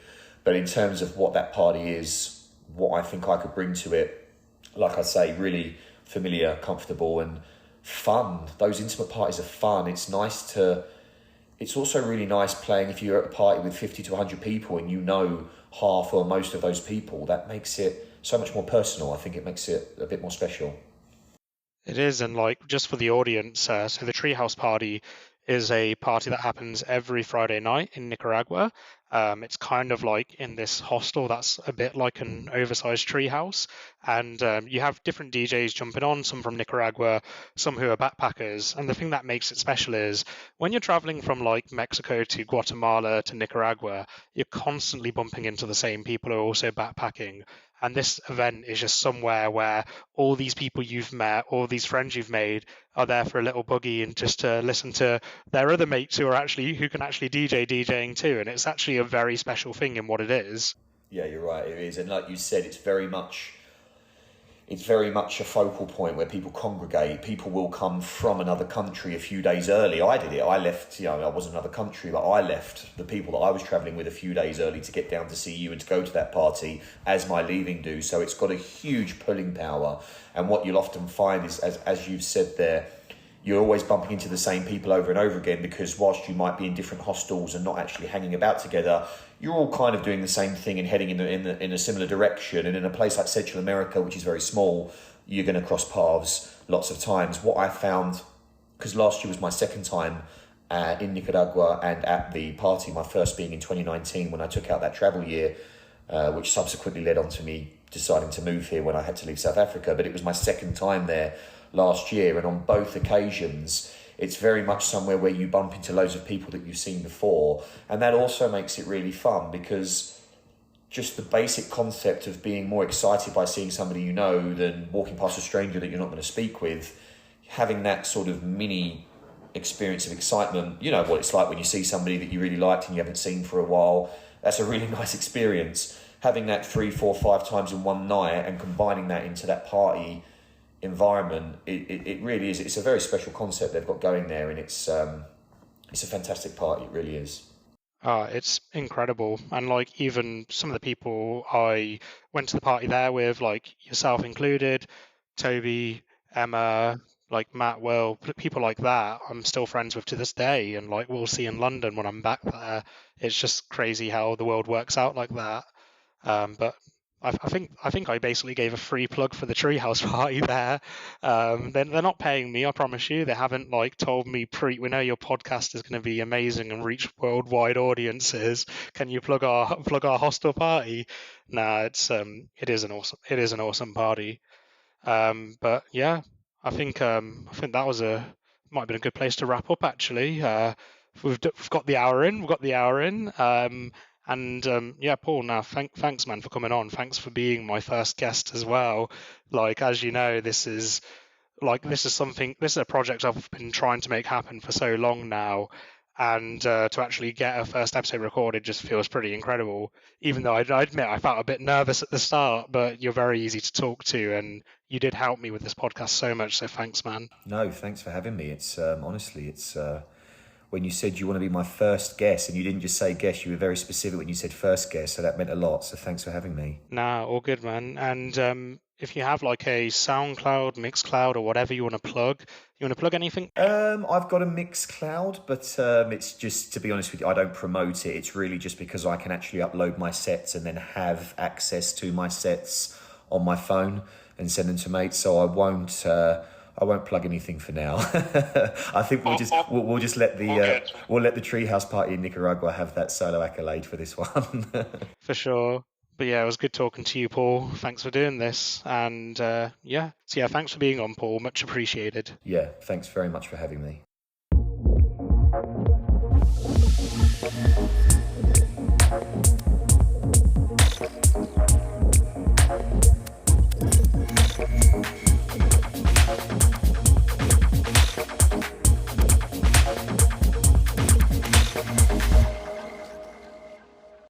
But in terms of what that party is, what I think I could bring to it, like I say, really familiar, comfortable and fun. Those intimate parties are fun. It's also really nice playing if you're at a party with 50 to 100 people and half or most of those people. That makes it so much more personal. I think it makes it a bit more special. It is, and like just for the audience, so the Treehouse Party is a party that happens every Friday night in Nicaragua. It's kind of like in this hostel that's a bit like an oversized treehouse, and you have different DJs jumping on, some from Nicaragua, some who are backpackers. And the thing that makes it special is when you're traveling from like Mexico to Guatemala to Nicaragua, you're constantly bumping into the same people who are also backpacking. And this event is just somewhere where all these people you've met, all these friends you've made, are there for a little buggy and just to listen to their other mates who can actually DJing too. And it's actually a very special thing in what it is. Yeah, you're right. It is, and like you said, it's very much a focal point where people congregate. People will come from another country a few days early. I did it. I left, I was in another country, but I left the people that I was travelling with a few days early to get down to see you and to go to that party as my leaving do. So it's got a huge pulling power. And what you'll often find is, as you've said there, you're always bumping into the same people over and over again, because whilst you might be in different hostels and not actually hanging about together, you're all kind of doing the same thing and heading in a similar direction. And in a place like Central America, which is very small, you're going to cross paths lots of times. What I found, because last year was my second time in Nicaragua and at the party, my first being in 2019 when I took out that travel year, which subsequently led on to me deciding to move here when I had to leave South Africa. But it was my second time there last year, and on both occasions it's very much somewhere where you bump into loads of people that you've seen before, and that also makes it really fun, because just the basic concept of being more excited by seeing somebody you know than walking past a stranger that you're not going to speak with, having that sort of mini experience of excitement, you know what it's like when you see somebody that you really liked and you haven't seen for a while. That's a really nice experience. Having that 3, 4, 5 times in one night and combining that into that party environment, it really is. It's a very special concept they've got going there, and it's a fantastic party. It really is. It's incredible. And like even some of the people I went to the party there with, like yourself included, Toby, Emma, like Matt, Will, people like that, I'm still friends with to this day. And like we'll see in London when I'm back there. It's just crazy how the world works out like that. But I think I basically gave a free plug for the Treehouse party there. They're not paying me, I promise you. They haven't like told me we know your podcast is going to be amazing and reach worldwide audiences. Can you plug our hostel party? Nah, it is an awesome party. But yeah, I think that might have been a good place to wrap up actually. We've got the hour in. We've got the hour in. And yeah, Paul, now thanks, man, for coming on. Thanks for being my first guest as well. Like, as you know, this is a project I've been trying to make happen for so long now. And to actually get a first episode recorded just feels pretty incredible. Even though I admit I felt a bit nervous at the start, but you're very easy to talk to, and you did help me with this podcast so much. So thanks, man. No, thanks for having me. It's honestly, it's when you said you want to be my first guest, and you didn't just say guest, you were very specific when you said first guest, so that meant a lot. So thanks for having me. Nah, all good, man. And if you have like a SoundCloud, Mixcloud, or whatever you want to plug anything? I've got a Mixcloud, but it's just, to be honest with you, I don't promote it. It's really just because I can actually upload my sets and then have access to my sets on my phone and send them to mates. So I won't plug anything for now. I think we'll just let the Treehouse party in Nicaragua have that solo accolade for this one. For sure. But yeah, it was good talking to you, Paul. Thanks for doing this. And thanks for being on, Paul. Much appreciated. Yeah, thanks very much for having me.